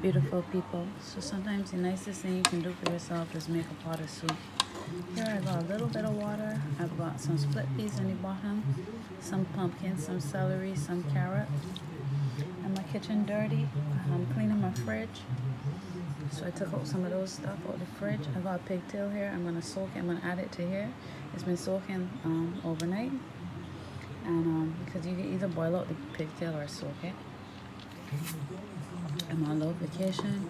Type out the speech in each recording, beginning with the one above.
Beautiful people. So sometimes the nicest thing you can do for yourself is make a pot of soup. Here I got a little bit of water. I've got some split peas in the bottom, some pumpkins, some celery, some carrot. And my kitchen dirty. I'm cleaning my fridge. So I took out some of those stuff out of the fridge. I got a pigtail here. I'm gonna soak it. I'm gonna add it to here. It's been soaking overnight. And because you can either boil out the pigtail or soak it. I'm on a little vacation.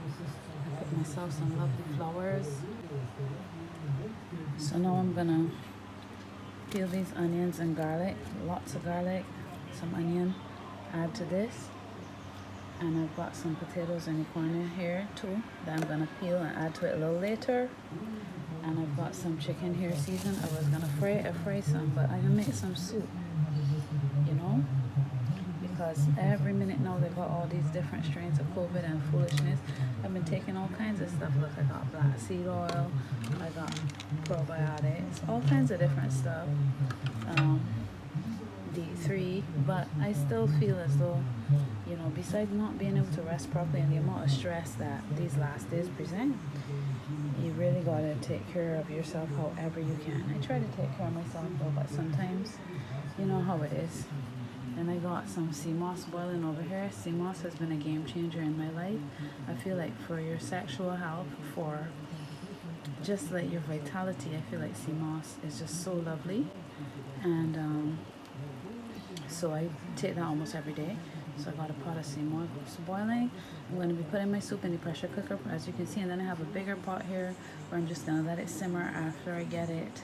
I picked myself some lovely flowers. So now I'm gonna peel these onions and garlic, lots of garlic, some onion, add to this. And I've got some potatoes in the corner here too that I'm gonna peel and add to it a little later. And I've got some chicken here seasoned. I was gonna fry some, but I'm gonna make some soup, you know? Because every minute now they got all these different strains of COVID and foolishness. I've been taking all kinds of stuff. Look, I got black seed oil, I got probiotics, all kinds of different stuff. D3, but I still feel as though, you know, besides not being able to rest properly and the amount of stress that these last days present, you really gotta take care of yourself however you can. I try to take care of myself though, but sometimes you know how it is. And I got some sea moss boiling over here. Sea moss has been a game changer in my life. I feel like for your sexual health, for just like your vitality, I feel like sea moss is just so lovely. And so I take that almost every day. So I got a pot of sea moss boiling. I'm going to be putting my soup in the pressure cooker, as you can see. And then I have a bigger pot here where I'm just going to let it simmer after I get it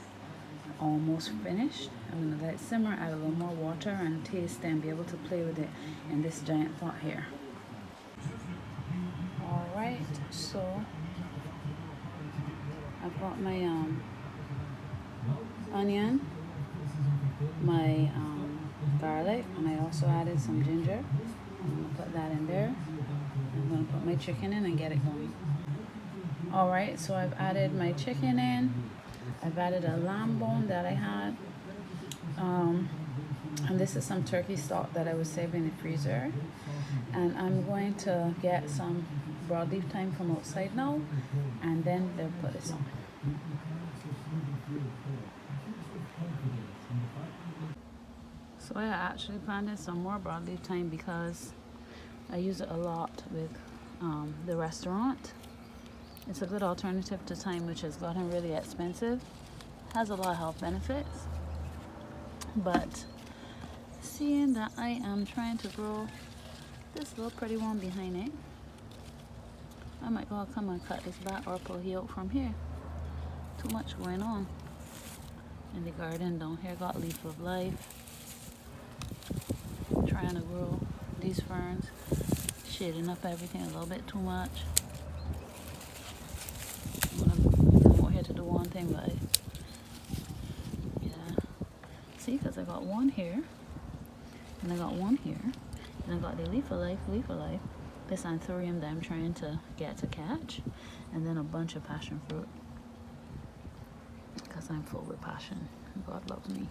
almost finished. I'm going to let it simmer, add a little more water and taste and be able to play with it in this giant pot here. Alright, so I've got my onion, my garlic, and I also added some ginger. I'm going to put that in there. I'm going to put my chicken in and get it going. Alright, so I've added my chicken in. I've added a lamb bone that I had. And this is some turkey stock that I was saving in the freezer. And I'm going to get some broadleaf thyme from outside now. And then they'll put this on. So I actually planted some more broadleaf thyme because I use it a lot with the restaurant. It's a good alternative to thyme, which has gotten really expensive. Has a lot of health benefits. But seeing that I am trying to grow this little pretty one behind it, I might go come and cut this back or pull it out from here. Too much going on in the garden down here. Got leaf of life. Trying to grow these ferns, shading up everything a little bit too much. I'm gonna come out here to do one thing, but yeah, see, because I got one here, and I got one here, and I got the leaf of life, this anthurium that I'm trying to get to catch, and then a bunch of passion fruit, because I'm full with passion. God loves me.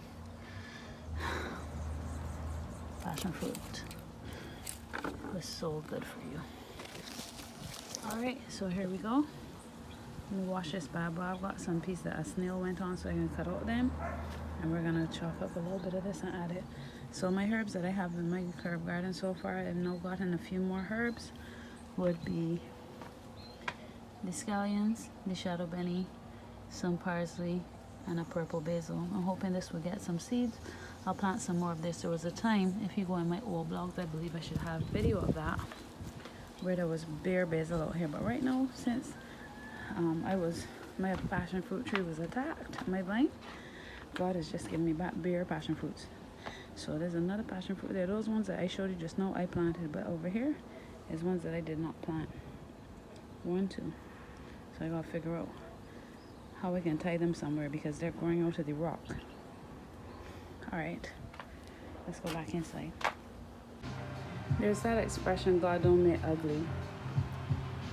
Passion fruit is so good for you. Alright, so here we go. Let me wash this bad boy. I've got some piece that a snail went on, so I can cut out them. And we're gonna chop up a little bit of this and add it. So my herbs that I have in my herb garden so far, I've now gotten a few more herbs, would be the scallions, the shadow benny, some parsley, and a purple basil. I'm hoping this will get some seeds. I'll plant some more of this. There was a time, if you go in my old blogs, I believe I should have a video of that, where there was bare basil out here. But right now, since my passion fruit tree was attacked, my vine, God has just given me back bare passion fruits. So there's another passion fruit there. Those ones that I showed you just now, I planted, but over here is ones that I did not plant. 1, 2. So I gotta figure out how I can tie them somewhere because they're growing out of the rock. Alright, let's go back inside. There's that expression, God don't make ugly.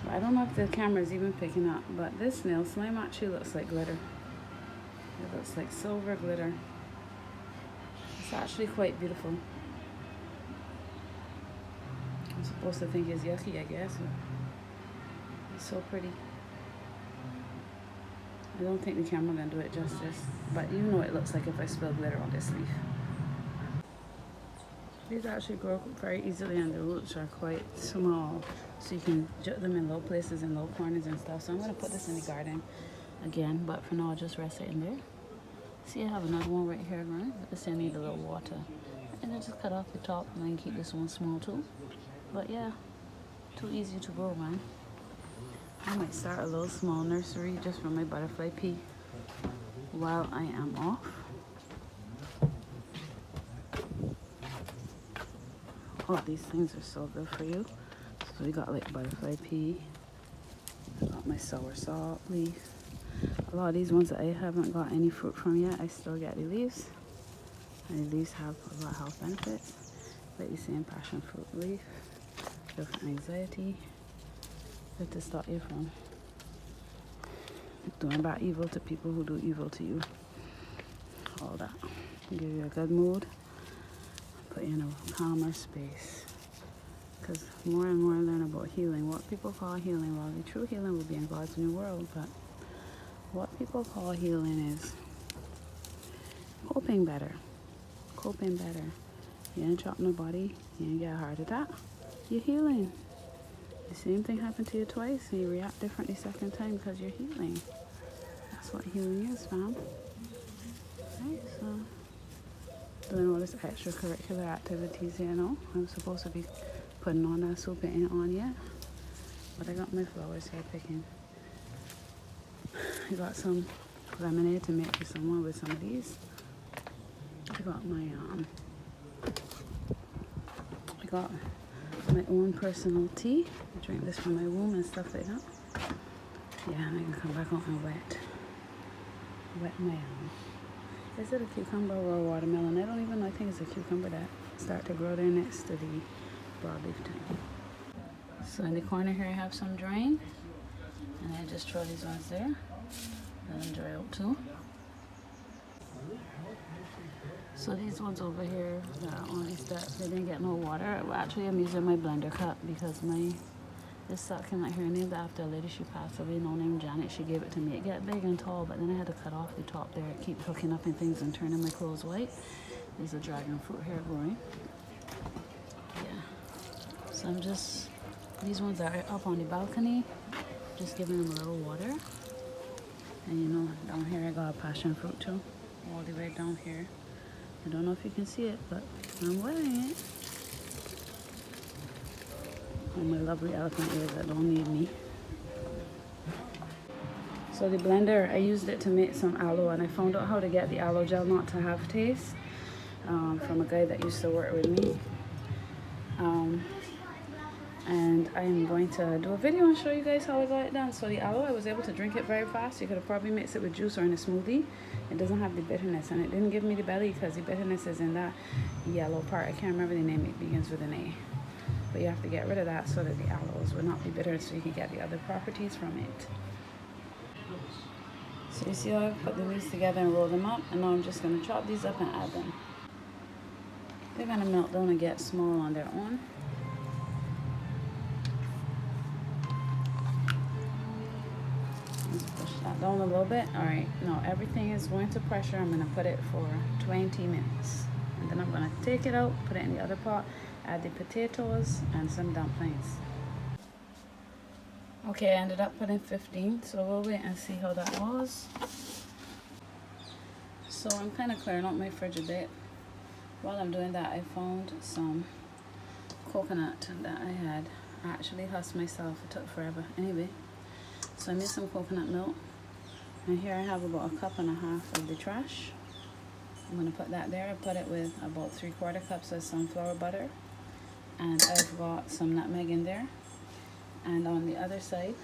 But I don't know if the camera is even picking up, but this snail slime actually looks like glitter. It looks like silver glitter. It's actually quite beautiful. I'm supposed to think it's yucky, I guess. So pretty. I don't think the camera can do it justice, but you know what it looks like if I spill glitter on this leaf. These actually grow very easily and the roots are quite small, so you can jut them in low places and low corners and stuff. So I'm going to put this in the garden again, but for now I'll just rest it in there. See, I have another one right here growing, but this I need a little water. And then just cut off the top and then keep this one small too. But yeah, too easy to grow, man. I might start a little small nursery just for my butterfly pea while I am off. Oh, these things are so good for you. So we got like butterfly pea. I got my sour salt leaf. A lot of these ones that I haven't got any fruit from yet, I still get the leaves. And the leaves have a lot of health benefits. Like you see in passion fruit leaf, good for anxiety. Good to stop you from doing bad evil to people who do evil to you. All that. Give you a good mood. Put you in a calmer space. Because more and more I learn about healing. What people call healing, well, the true healing will be in God's new world. But what people call healing is coping better. Coping better. You ain't chop nobody. You ain't get a heart attack. You're healing. The same thing happened to you twice and you react different the second time because you're healing. That's what healing is, fam. Right, so doing all this extracurricular activities, you know. I'm supposed to be putting on that soup, it ain't on yet. But I got my flowers here picking. I got some lemonade to make for someone with some of these. I got my own personal tea. I drink this for my womb and stuff like that. Yeah, and I can come back out and wet my is it a cucumber or a watermelon? I don't even know. I think it's a cucumber that start to grow there next to the broadleaf thing. So in the corner here I have some drying, and I just throw these ones there. Let them dry out too. So these ones over here, on these steps, they didn't get no water. Well, actually, I'm using my blender cup because this succulent here named after a lady she passed away, named Janet. She gave it to me. It got big and tall, but then I had to cut off the top there. It keeps hooking up in things and turning my clothes white. There's a dragon fruit here growing. Yeah. So I'm just, these ones are up on the balcony, just giving them a little water. And you know, down here I got a passion fruit too, all the way down here. I don't know if you can see it, but I'm wearing it. And my lovely elephant ears that don't need me. So the blender, I used it to make some aloe, and I found out how to get the aloe gel not to have taste from a guy that used to work with me. And I'm going to do a video and show you guys how I got it done. So the aloe, I was able to drink it very fast. You could have probably mixed it with juice or in a smoothie. It doesn't have the bitterness, and it didn't give me the belly because the bitterness is in that yellow part. I can't remember the name. It begins with an A. But you have to get rid of that so that the aloes would not be bitter, so you can get the other properties from it. So you see how I put the leaves together and roll them up, and now I'm just going to chop these up and add them. They're going to melt down and get small on their own. Let's push that down a little bit. All right, now everything is going to pressure. I'm going to put it for 20 minutes. And then I'm going to take it out, put it in the other pot, add the potatoes and some dumplings. Okay, I ended up putting 15, so we'll wait and see how that was. So I'm kind of clearing out my fridge a bit. While I'm doing that, I found some coconut that I had actually husked myself. It took forever. Anyway, so I made some coconut milk. And here I have about 1.5 cups of the trash. I'm going to put that there. I put it with about 3/4 cups of sunflower butter. And I've got some nutmeg in there. And on the other side,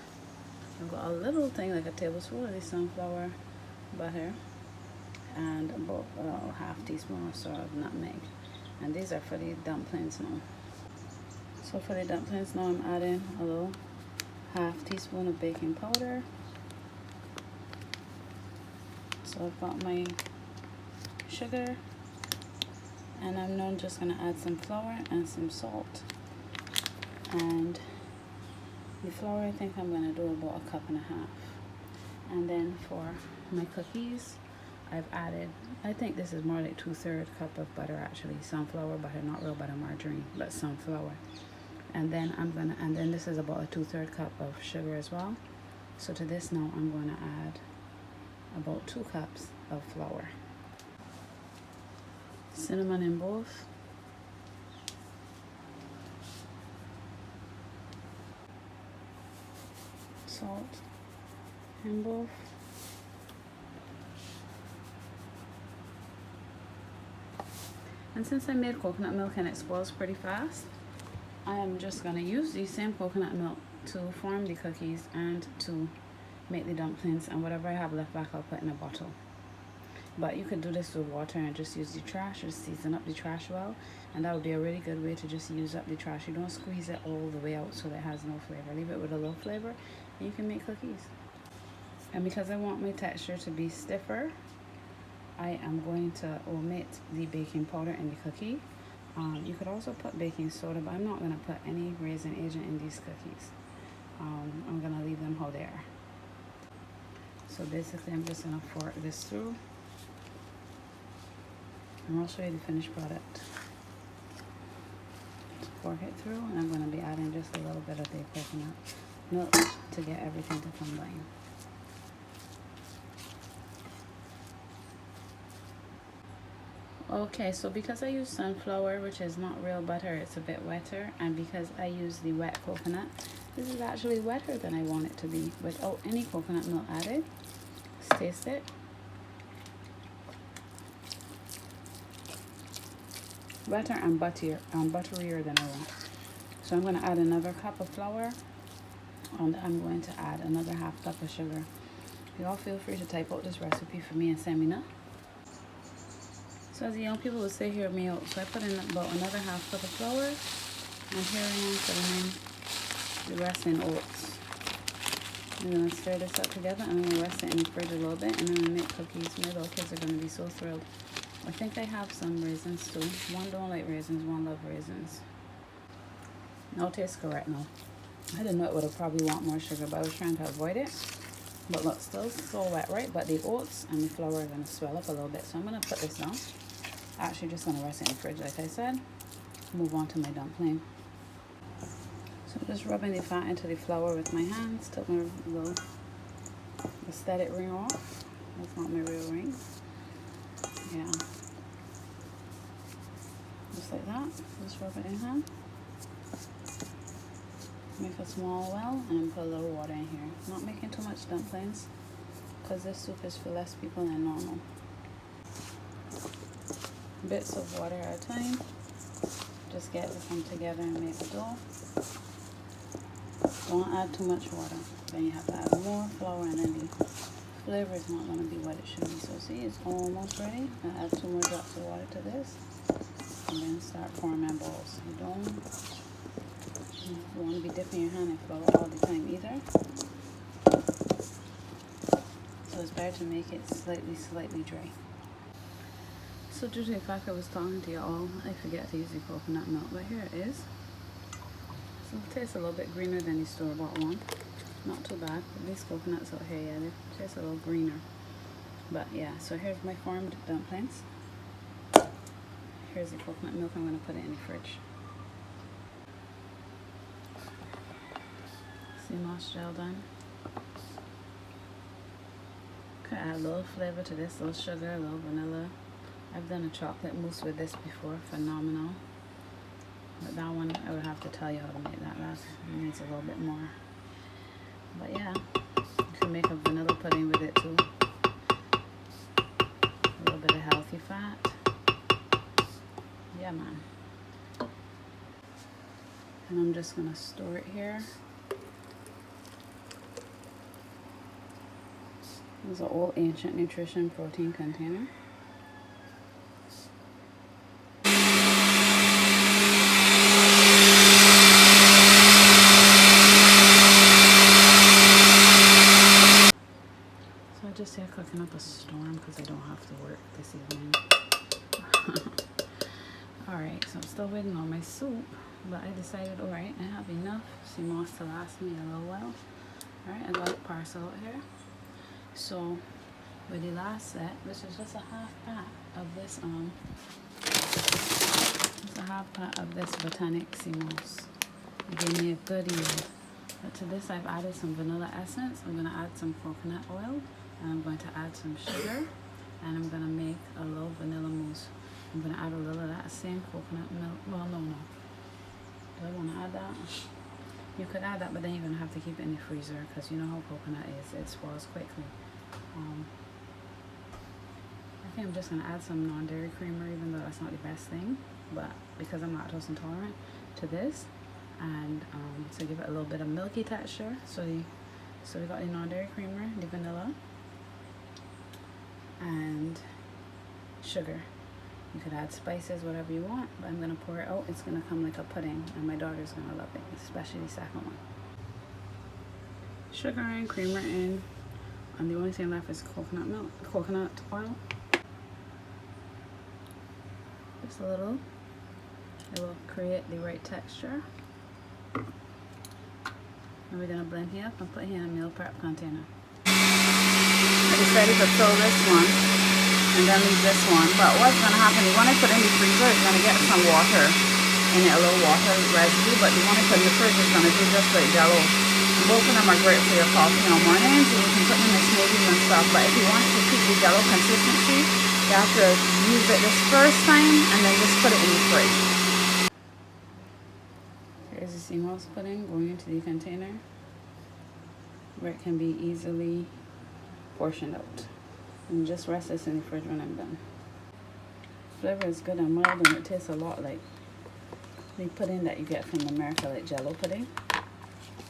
I've got a little thing like a tablespoon of the sunflower butter and about a half teaspoon or so of nutmeg. And these are for the dumplings now. So for the dumplings now, I'm adding a little half teaspoon of baking powder. So I've got my sugar, and I'm now just going to add some flour and some salt. And The flour, I think I'm gonna do about 1.5 cups. And then for my cookies, I've added, I think this is more like 2/3 cup of butter, actually, sunflower butter, not real butter, margarine, but sunflower. And then and then this is about a 2/3 cup of sugar as well. So to this now, I'm going to add about 2 cups of flour. Cinnamon in both. Salt in both. And since I made coconut milk and it spoils pretty fast, I am just going to use the same coconut milk to form the cookies and to make the dumplings, and whatever I have left back I'll put in a bottle. But you could do this with water and just use the trash, or season up the trash well, and that would be a really good way to just use up the trash. You don't squeeze it all the way out so that it has no flavor. Leave it with a little flavor and you can make cookies. And because I want my texture to be stiffer, I am going to omit the baking powder in the cookie. You could also put baking soda, but I'm not going to put any raisin agent in these cookies. I'm going to leave them how they are. So basically I'm just going to fork this through, and I'll show you the finished product. Just fork it through, and I'm going to be adding just a little bit of the coconut milk to get everything to combine. Okay, so because I use sunflower, which is not real butter, it's a bit wetter, and because I use the wet coconut, this is actually wetter than I want it to be without any coconut milk added. Let's taste it. Wetter and butterier than I want. So I'm going to add another cup of flour, and I'm going to add another 1/2 cup of sugar. You all feel free to type out this recipe for me and send me know. So as the young people would say, hear me out. So I put in about another 1/2 cup of flour, and here I am putting in the rest in oats. I'm going to stir this up together, and I'm going to rest it in the fridge a little bit, and then I make cookies. My little kids are going to be so thrilled. I think I have some raisins too. One don't like raisins, one love raisins. No, taste correct now. I didn't know it would have probably want more sugar, but I was trying to avoid it. But look, still so wet, right? But the oats and the flour are going to swell up a little bit. So I'm going to put this down. Actually just going to rest it in the fridge, like I said. Move on to my dumpling. So I'm just rubbing the fat into the flour with my hands. Took my little aesthetic ring off. That's not my real ring. Yeah. Just like that. Just rub it in hand. Make a small well and put a little water in here. Not making too much dumplings because this soup is for less people than normal. Bits of water at a time. Just get it come together and make a dough. Don't add too much water. Then you have to add more flour, and then the flavor is not going to be what it should be. So see, it's almost ready. I add 2 more drops of water to this, and then start forming balls. You don't want to be dipping your hand in flour all the time either. So it's better to make it slightly dry. So due to the fact I was talking to you all, I forget to use the coconut milk, but here it is. So it tastes a little bit greener than the store-bought one. Not too bad. These coconuts out here, yeah, they taste a little greener. But yeah, so here's my formed dumplings. Here's the coconut milk. I'm going to put it in the fridge. Seamoss gel done. Could add a little flavor to this, a little sugar, a little vanilla. I've done a chocolate mousse with this before, phenomenal. But that one, I would have to tell you how to make that. That needs a little bit more. But yeah, you can make a vanilla pudding with it too. A little bit of healthy fat. Yeah, man. And I'm just gonna store it here. This is an old ancient nutrition protein container. So I just here cooking up a storm because I don't have to work this evening. Alright, so I'm still waiting on my soup. but I decided, alright, I have enough sea moss to last me a little while. Alright, I got a parcel out here. So with the last set, which is just a half pack of this it's a half pack of this botanic sea moss. It gave me a good yield. But to this I've added some vanilla essence. I'm gonna add some coconut oil, and I'm going to add some sugar, and I'm gonna make a little vanilla mousse. I'm gonna add a little of that same coconut milk. Well, no. Do I want to add that? You could add that, but then you're gonna have to keep it in the freezer because you know how coconut is; it spoils quickly. I think I'm just gonna add some non-dairy creamer, even though that's not the best thing. But because I'm lactose intolerant, to this, and to give it a little bit of milky texture. So we got the non-dairy creamer, the vanilla, and sugar. You could add spices, whatever you want, but I'm gonna pour it out. It's gonna come like a pudding, and my daughter's gonna love it, especially the second one. Sugar in, creamer in, and the only thing left is coconut oil. Just a little. It will create the right texture. And we're gonna blend it up and put it in a meal prep container. I decided to throw this one and then leave this one. But what's gonna happen is when I put it in the freezer, it's gonna get some water in it, a little water residue. But the one I put in the fridge is gonna do just like jello. Both of them are great for your coffee in the morning, so you can put them in smoothies and stuff. But if you want to keep the jello consistency, you have to use it this first time and then just put it in the fridge. Here's the sea moss pudding going into the container where it can be easily portioned out. And just rest this in the fridge when I'm done. Flavor is good and mild, and it tastes a lot like the pudding that you get from America, like Jello pudding.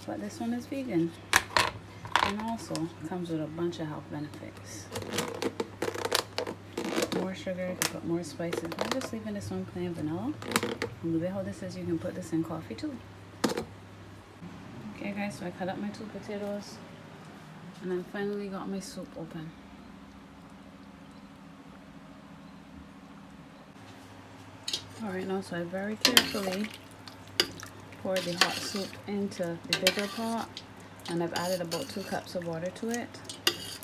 But this one is vegan and also comes with a bunch of health benefits. More sugar, you can put more spices. I'm just leaving this one plain vanilla. And the way how this is, you can put this in coffee too. Okay guys, so I cut up my 2 potatoes and then finally got my soup open. Alright, now so I very carefully poured the hot soup into the bigger pot, and I've added about 2 cups of water to it.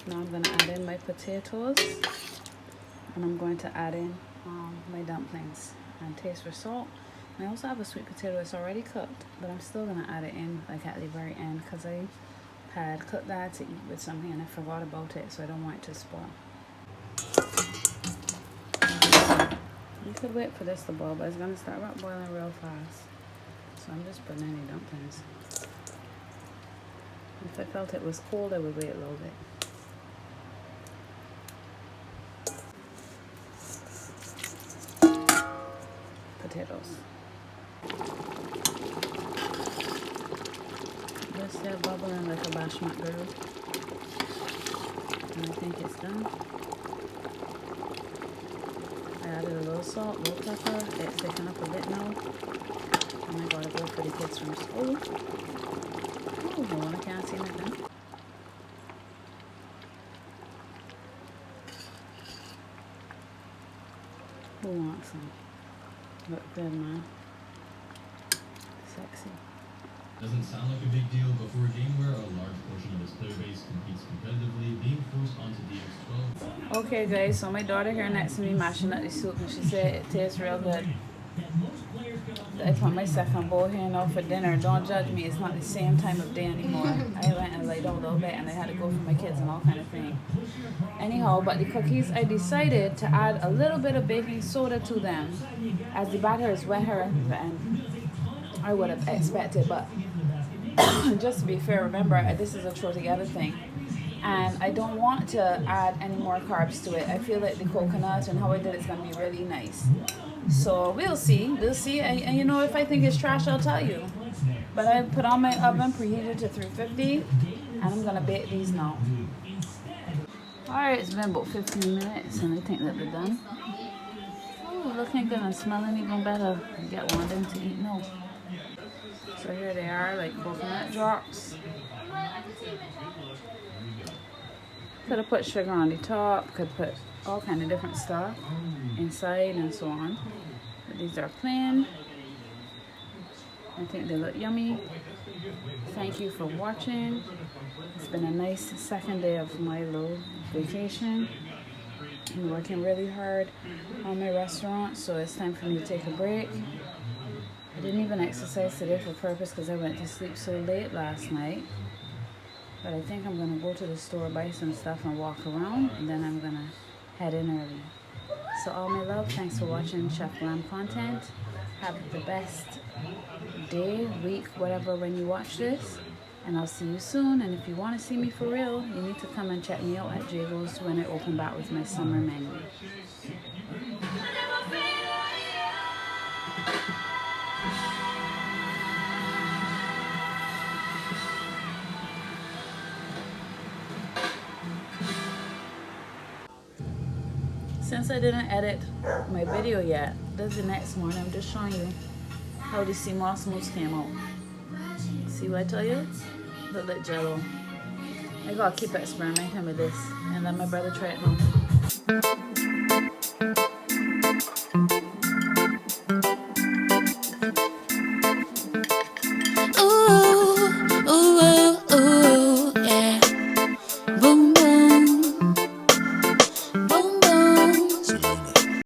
Now I'm going to add in my potatoes, and I'm going to add in my dumplings and taste for salt. And I also have a sweet potato that's already cooked, but I'm still going to add it in like at the very end because I had cooked that to eat with something and I forgot about it, so I don't want it to spoil. You could wait for this to boil, but it's going to start boiling real fast. So I'm just putting in the dumplings. If I felt it was cold, I would wait a little bit. Potatoes. Just there bubbling like a bashmat girl. And I think it's done. I added a little salt, a little pepper. It's thickened up a bit now. And I gotta go for the kids from school. Oh, no one can't see nothing. Who wants some? Look good, man. Sexy. Doesn't sound like a big deal, but for a game where a large portion of its player base competes competitively, being forced onto DX12. Okay guys, so my daughter here next to me mashing up the soup, and she said it tastes real good. I put my second bowl here now for dinner. Don't judge me, it's not the same time of day anymore. I went and laid down a little bit and I had to go for my kids and all kind of thing. Anyhow, but the cookies, I decided to add a little bit of baking soda to them as the batter is wetter than I would have expected. But just to be fair, remember this is a throw together thing. And I don't want to add any more carbs to it. I feel like the coconut and how I did it's going to be really nice. So we'll see. And you know, if I think it's trash, I'll tell you. But I put on my oven, preheated to 350, and I'm going to bake these now. Alright, it's been about 15 minutes, and I think that they're done. Oh, looking good and smelling even better. Get one of them to eat now. So here they are, like coconut drops. Could have put sugar on the top, could put all kind of different stuff inside and so on. But these are plain. I think they look yummy. Thank you for watching. It's been a nice second day of my little vacation. I'm working really hard on my restaurant, so it's time for me to take a break. I didn't even exercise today for purpose because I went to sleep so late last night. But I think I'm going to go to the store, buy some stuff and walk around, and then I'm going to head in early. So all my love, thanks for watching Chef Glam content. Have the best day, week, whatever when you watch this. And I'll see you soon. And if you want to see me for real, you need to come and check me out at Jago's when I open back with my summer menu. Since I didn't edit my video yet, this is the next one. I'm just showing you how the Seamoss mousse came out. See what I tell you? Look like jello. I gotta keep experimenting with this and let my brother try it now.